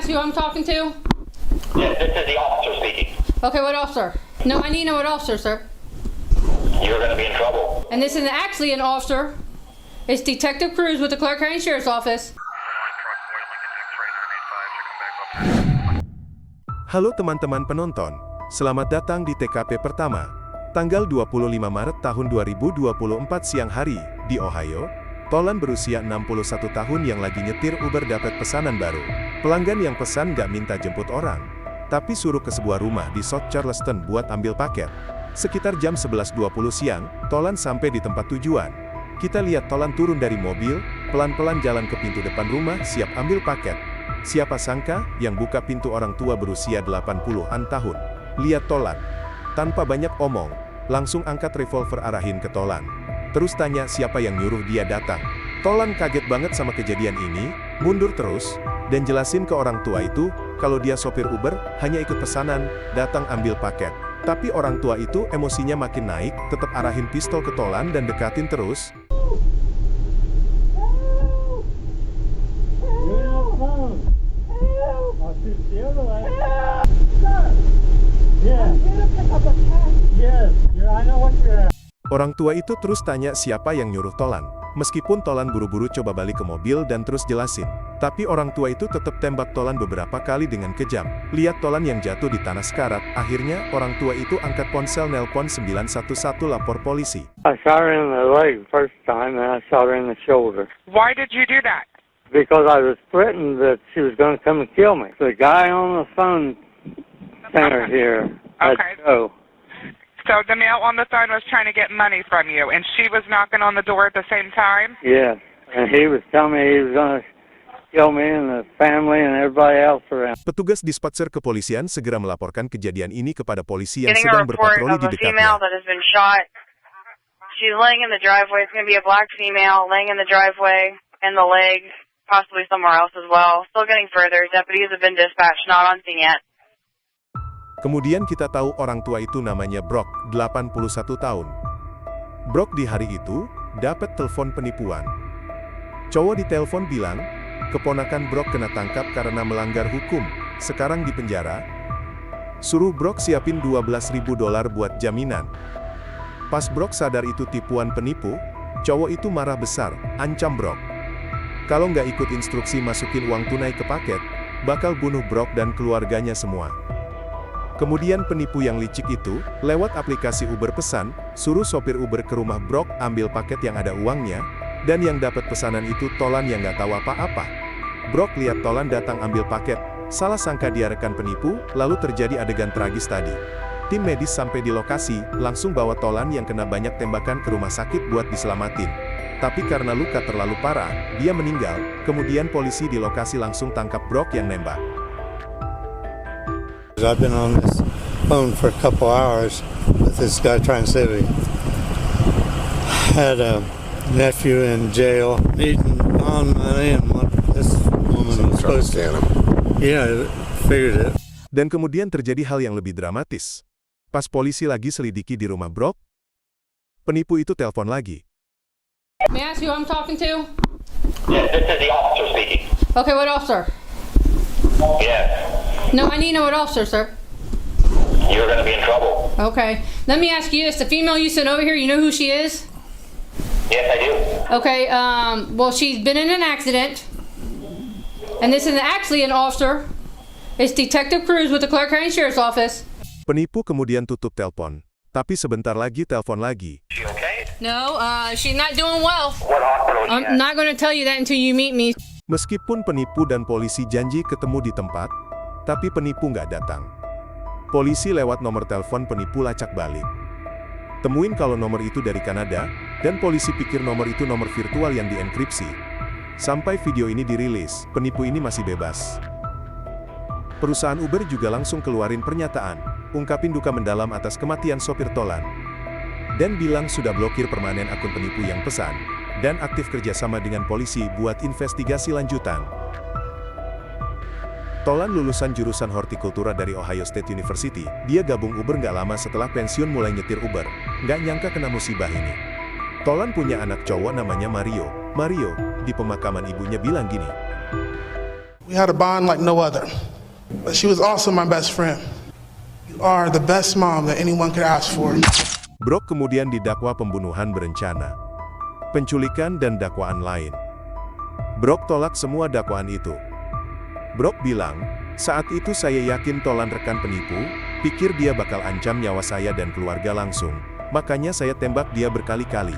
ask you who I'm talking to? Yes, this is the officer speaking. Okay, what officer? No, I need to know what officer, sir. You're going to be in trouble. And this isn't actually an officer. It's Detective Cruz with the Clark County Sheriff's Office. Halo teman-teman penonton, selamat datang di TKP pertama. Tanggal 25 Maret tahun 2024 siang hari, di Ohio, Tolan berusia 61 tahun yang lagi nyetir Uber dapat pesanan baru. Pelanggan yang pesan nggak minta jemput orang, tapi suruh ke sebuah rumah di South Charleston buat ambil paket. Sekitar jam 11.20 siang, Tolan sampai di tempat tujuan. Kita lihat Tolan turun dari mobil, pelan-pelan jalan ke pintu depan rumah siap ambil paket. Siapa sangka, yang buka pintu orang tua berusia 80-an tahun. Lihat Tolan. Tanpa banyak omong, langsung angkat revolver arahin ke Tolan. Terus tanya siapa yang nyuruh dia datang. Tolan kaget banget sama kejadian ini, mundur terus, dan jelasin ke orang tua itu, kalau dia sopir Uber, hanya ikut pesanan, datang ambil paket. Tapi orang tua itu emosinya makin naik, tetap arahin pistol ke Tolan dan dekatin terus. Orang tua itu terus tanya siapa yang nyuruh Tolan. Meskipun Tolan buru-buru coba balik ke mobil dan terus jelasin. Tapi orang tua itu tetap tembak Tolan beberapa kali dengan kejam. Lihat Tolan yang jatuh di tanah sekarat. Akhirnya, orang tua itu angkat ponsel nelpon 911 lapor polisi. I shot her in the leg first time and I shot her in the shoulder. Why did you do that? Because I was threatened that she was going to come and kill me. The guy on the phone center here had Okay. to go. So the male on the phone was trying to get money from you, and she was knocking on the door at the same time? Yes, and he was telling me he was going to kill me and the family and everybody else around. Petugas dispatcher kepolisian segera melaporkan kejadian ini kepada polisi yang Getting a sedang report berpatroli of di a female dekatnya. that has been shot. She's laying in the driveway. It's going to be a black female laying in the driveway and the leg, possibly somewhere else as well. Still getting further. Deputies have been dispatched, not on scene yet. Kemudian kita tahu orang tua itu namanya Brock, 81 tahun. Brock di hari itu, dapat telepon penipuan. Cowok di telepon bilang, keponakan Brock kena tangkap karena melanggar hukum, sekarang di penjara. Suruh Brock siapin $12.000 buat jaminan. Pas Brock sadar itu tipuan penipu, cowok itu marah besar, ancam Brock. Kalau nggak ikut instruksi masukin uang tunai ke paket, bakal bunuh Brock dan keluarganya semua. Kemudian penipu yang licik itu, lewat aplikasi Uber pesan, suruh sopir Uber ke rumah Brock ambil paket yang ada uangnya, dan yang dapat pesanan itu Tolan yang nggak tahu apa-apa. Brock lihat Tolan datang ambil paket, salah sangka dia rekan penipu, lalu terjadi adegan tragis tadi. Tim medis sampai di lokasi, langsung bawa Tolan yang kena banyak tembakan ke rumah sakit buat diselamatin. Tapi karena luka terlalu parah, dia meninggal, kemudian polisi di lokasi langsung tangkap Brock yang nembak. I've been on this phone for a couple hours with this guy trying to save me. Had a nephew in jail needing bond money and what this woman was supposed to. Yeah, figured it. Dan kemudian terjadi hal yang lebih dramatis. Pas polisi lagi selidiki di rumah Brock, penipu itu telepon lagi. May I ask you who I'm talking to? Yes, this is the officer speaking. Okay, what officer? Yes. No, I need to know what officer, sir. You're going to be in trouble. Okay. Let me ask you this. The female you sent over here, you know who she is? Yes, I do. Okay, well, she's been in an accident. And this isn't actually an officer. It's Detective Cruz with the Clark County Sheriff's Office. Penipu kemudian tutup telepon. Tapi sebentar lagi telepon lagi. She okay? No, she's not doing well. What hospital is she I'm at? not going to tell you that until you meet me. Meskipun penipu dan polisi janji ketemu di tempat, tapi penipu nggak datang. Polisi lewat nomor telepon penipu lacak balik. Temuin kalau nomor itu dari Kanada, dan polisi pikir nomor itu nomor virtual yang dienkripsi. Sampai video ini dirilis, penipu ini masih bebas. Perusahaan Uber juga langsung keluarin pernyataan, ungkapin duka mendalam atas kematian sopir Tolan. Dan bilang sudah blokir permanen akun penipu yang pesan, dan aktif kerjasama dengan polisi buat investigasi lanjutan. Tolan lulusan jurusan hortikultura dari Ohio State University, dia gabung Uber nggak lama setelah pensiun mulai nyetir Uber. Nggak nyangka kena musibah ini. Tolan punya anak cowok namanya Mario. Mario, di pemakaman ibunya bilang gini. We had a bond like no other. But she was also my best friend. You are the best mom that anyone could ask for. Brock kemudian didakwa pembunuhan berencana, penculikan dan dakwaan lain. Brock tolak semua dakwaan itu. Brock bilang, "Saat itu saya yakin Tolan rekan penipu, pikir dia bakal ancam nyawa saya dan keluarga langsung, makanya saya tembak dia berkali-kali."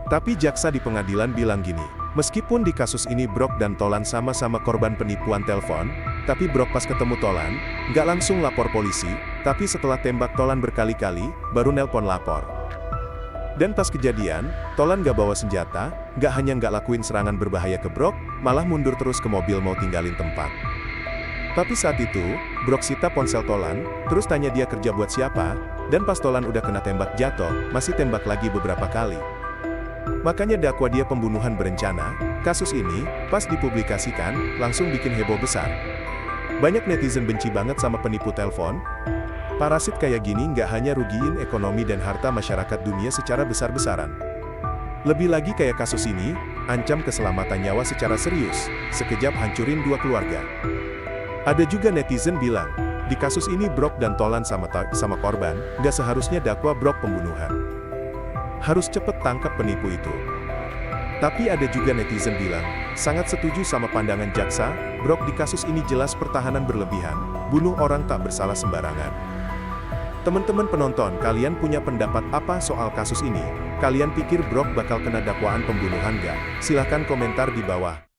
Tapi jaksa di pengadilan bilang gini, meskipun di kasus ini Brock dan Tolan sama-sama korban penipuan telepon, tapi Brock pas ketemu Tolan, nggak langsung lapor polisi, tapi setelah tembak Tolan berkali-kali, baru nelpon lapor. Dan pas kejadian, Tolan nggak bawa senjata, nggak hanya nggak lakuin serangan berbahaya ke Brock, malah mundur terus ke mobil mau tinggalin tempat. Tapi saat itu, Brock sita ponsel Tolan, terus tanya dia kerja buat siapa, dan pas Tolan udah kena tembak jatuh, masih tembak lagi beberapa kali. Makanya dakwa dia pembunuhan berencana. Kasus ini, pas dipublikasikan, langsung bikin heboh besar. Banyak netizen benci banget sama penipu telepon. Parasit kayak gini nggak hanya rugiin ekonomi dan harta masyarakat dunia secara besar-besaran. Lebih lagi kayak kasus ini, ancam keselamatan nyawa secara serius, sekejap hancurin dua keluarga. Ada juga netizen bilang, di kasus ini Brock dan Tolan sama korban, nggak seharusnya dakwa Brock pembunuhan. Harus cepet tangkap penipu itu. Tapi ada juga netizen bilang, sangat setuju sama pandangan jaksa, Brock di kasus ini jelas pertahanan berlebihan, bunuh orang tak bersalah sembarangan. Teman-teman penonton, kalian punya pendapat apa soal kasus ini? Kalian pikir Brock bakal kena dakwaan pembunuhan nggak? Silahkan komentar di bawah.